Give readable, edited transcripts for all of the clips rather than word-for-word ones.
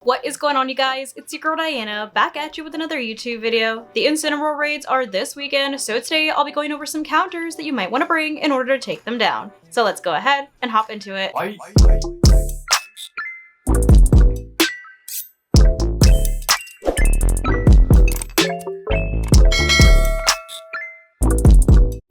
What is going on, you guys? It's your girl Diana, back at you with another YouTube video. The Incineroar raids are this weekend, so today I'll be going over some counters that you might want to bring in order to take them down. So let's go ahead and hop into it.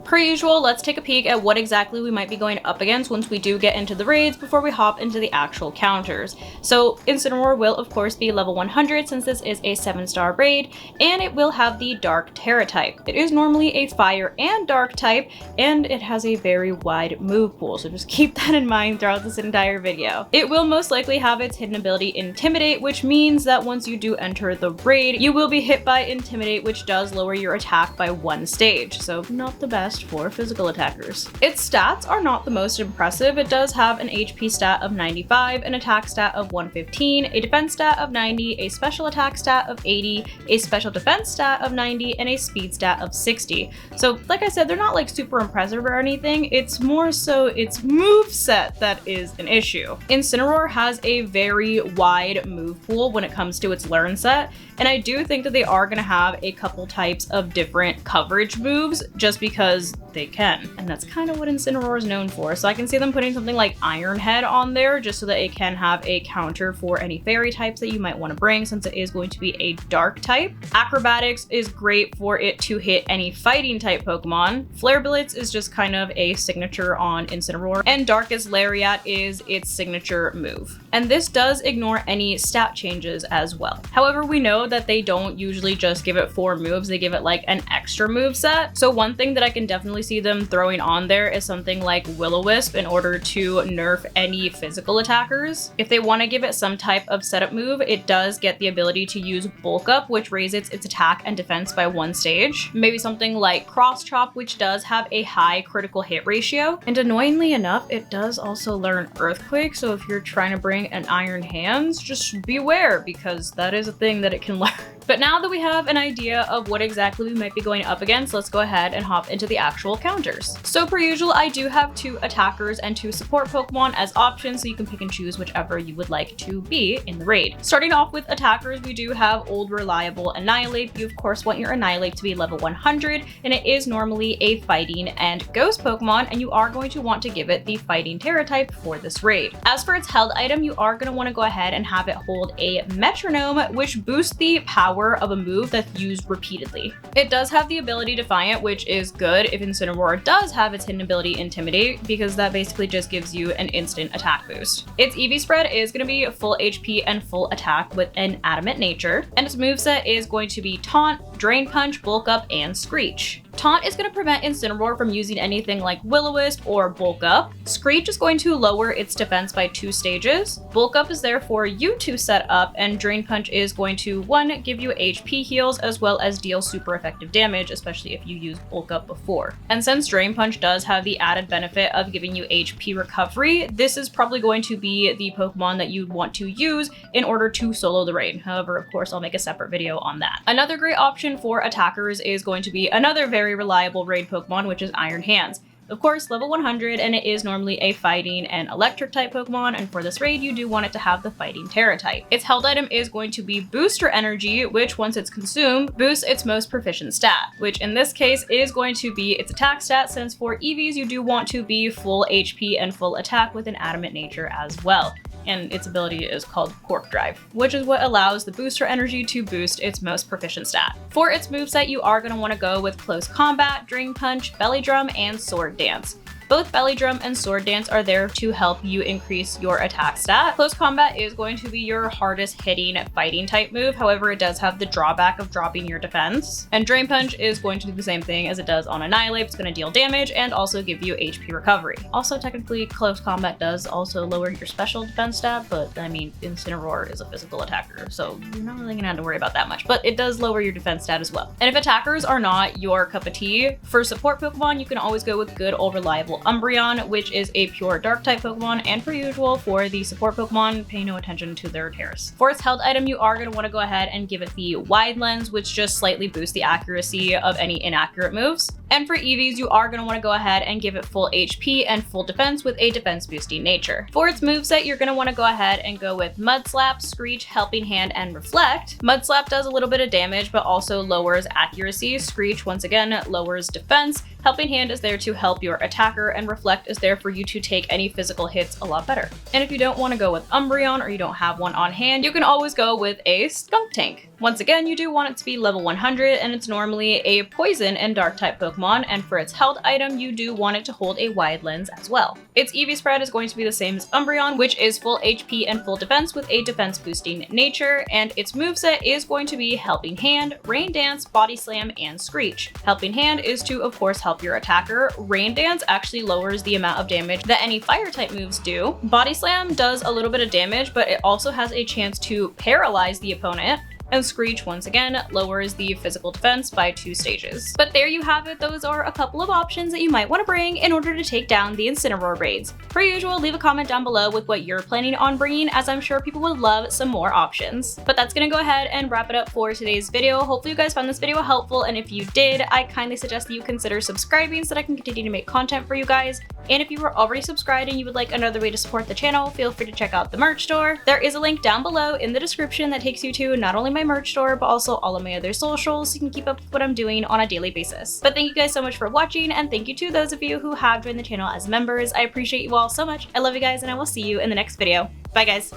Per usual, let's take a peek at what exactly we might be going up against once we do get into the raids before we hop into the actual counters. So Incineroar will of course be level 100 since this is a 7-star raid, and it will have the Dark Tera type. It is normally a Fire and Dark type, and it has a very wide move pool, so just keep that in mind throughout this entire video. It will most likely have its hidden ability Intimidate, which means that once you do enter the raid, you will be hit by Intimidate, which does lower your attack by 1 stage, so not the best for physical attackers. Its stats are not the most impressive. It does have an HP stat of 95, an attack stat of 115, a defense stat of 90, a special attack stat of 80, a special defense stat of 90, and a speed stat of 60. So like I said, they're not like super impressive or anything. It's more so its move set that is an issue. Incineroar has a very wide move pool when it comes to its learn set, and I do think that they are going to have a couple types of different coverage moves just because they can, and that's kind of what Incineroar is known for. So I can see them putting something like Iron Head on there just so that it can have a counter for any fairy types that you might want to bring, since it is going to be a dark type. Acrobatics is great for it to hit any fighting type Pokemon. Flare Blitz is just kind of a signature on Incineroar, and Darkest Lariat is its signature move. And this does ignore any stat changes as well. However, we know that they don't usually just give it 4 moves, they give it like an extra move set. So one thing that I can definitely see them throwing on there is something like Will-O-Wisp in order to nerf any physical attackers. If they want to give it some type of setup move, it does get the ability to use Bulk Up, which raises its attack and defense by 1 stage. Maybe something like Cross Chop, which does have a high critical hit ratio. And annoyingly enough, it does also learn Earthquake, so if you're trying to bring an Iron Hands, just beware, because that is a thing that it can learn. But now that we have an idea of what exactly we might be going up against, let's go ahead and hop into the actual counters. So per usual, I do have 2 attackers and 2 support Pokemon as options, so you can pick and choose whichever you would like to be in the raid. Starting off with attackers, we do have old reliable Annihilape. You of course want your Annihilape to be level 100, and it is normally a fighting and ghost Pokemon, and you are going to want to give it the fighting Tera type for this raid. As for its held item, you are going to want to go ahead and have it hold a Metronome, which boosts the power of a move that's used repeatedly. It does have the ability Defiant, which is good if Incineroar does have its hidden ability Intimidate, because that basically just gives you an instant attack boost. Its EV spread is going to be full HP and full attack with an adamant nature, and its moveset is going to be Taunt, Drain Punch, Bulk Up, and Screech. Taunt is going to prevent Incineroar from using anything like Will-O-Wisp or Bulk Up. Screech is going to lower its defense by 2 stages. Bulk Up is there for you to set up, and Drain Punch is going to 1, give you HP heals as well as deal super effective damage, especially if you use Bulk Up before. And since Drain Punch does have the added benefit of giving you HP recovery, this is probably going to be the Pokemon that you'd want to use in order to solo the raid. However, of course, I'll make a separate video on that. Another great option for attackers is going to be another very reliable raid Pokemon, which is Iron Hands. Of course, level 100, and it is normally a fighting and electric type Pokemon, and for this raid, you do want it to have the fighting Tera type. Its held item is going to be Booster Energy, which once it's consumed, boosts its most proficient stat, which in this case is going to be its attack stat, since for EVs, you do want to be full HP and full attack with an adamant nature as well. And its ability is called Cork Drive, which is what allows the Booster Energy to boost its most proficient stat. For its moveset, you are going to want to go with Close Combat, Drain Punch, Belly Drum, and Sword Dance. Both Belly Drum and Sword Dance are there to help you increase your attack stat. Close Combat is going to be your hardest hitting fighting type move, however it does have the drawback of dropping your defense. And Drain Punch is going to do the same thing as it does on Annihilape. It's going to deal damage and also give you HP recovery. Also technically Close Combat does also lower your special defense stat, but I mean Incineroar is a physical attacker, so you're not really going to have to worry about that much, but it does lower your defense stat as well. And if attackers are not your cup of tea, for support Pokemon you can always go with good old reliable usual, Umbreon, which is a pure dark type Pokemon, and per usual for the support Pokemon, pay no attention to their tears. For its held item, you are going to want to go ahead and give it the Wide Lens, which just slightly boosts the accuracy of any inaccurate moves. And for EVs, you are going to want to go ahead and give it full HP and full defense with a defense boosting nature. For its moveset, you're going to want to go ahead and go with Mud Slap, Screech, Helping Hand, and Reflect. Mud Slap does a little bit of damage, but also lowers accuracy. Screech, once again, lowers defense. Helping Hand is there to help your attacker, and Reflect is there for you to take any physical hits a lot better. And if you don't want to go with Umbreon or you don't have one on hand, you can always go with a Skuntank. Once again, you do want it to be level 100, and it's normally a poison and dark type Pokemon, and for its held item, you do want it to hold a Wide Lens as well. Its EV spread is going to be the same as Umbreon, which is full HP and full defense with a defense boosting nature, and its moveset is going to be Helping Hand, Rain Dance, Body Slam, and Screech. Helping Hand is to, of course, help your attacker. Rain Dance actually lowers the amount of damage that any fire type moves do. Body Slam does a little bit of damage, but it also has a chance to paralyze the opponent. And Screech, once again, lowers the physical defense by 2 stages. But there you have it. Those are a couple of options that you might want to bring in order to take down the Incineroar raids. Per usual, leave a comment down below with what you're planning on bringing, as I'm sure people would love some more options. But that's going to go ahead and wrap it up for today's video. Hopefully you guys found this video helpful, and if you did, I kindly suggest that you consider subscribing so that I can continue to make content for you guys. And if you were already subscribed and you would like another way to support the channel, feel free to check out the merch store. There is a link down below in the description that takes you to not only my merch store, but also all of my other socials, so you can keep up with what I'm doing on a daily basis. But thank you guys so much for watching, and thank you to those of you who have joined the channel as members. I appreciate you all so much. I love you guys, and I will see you in the next video. Bye guys.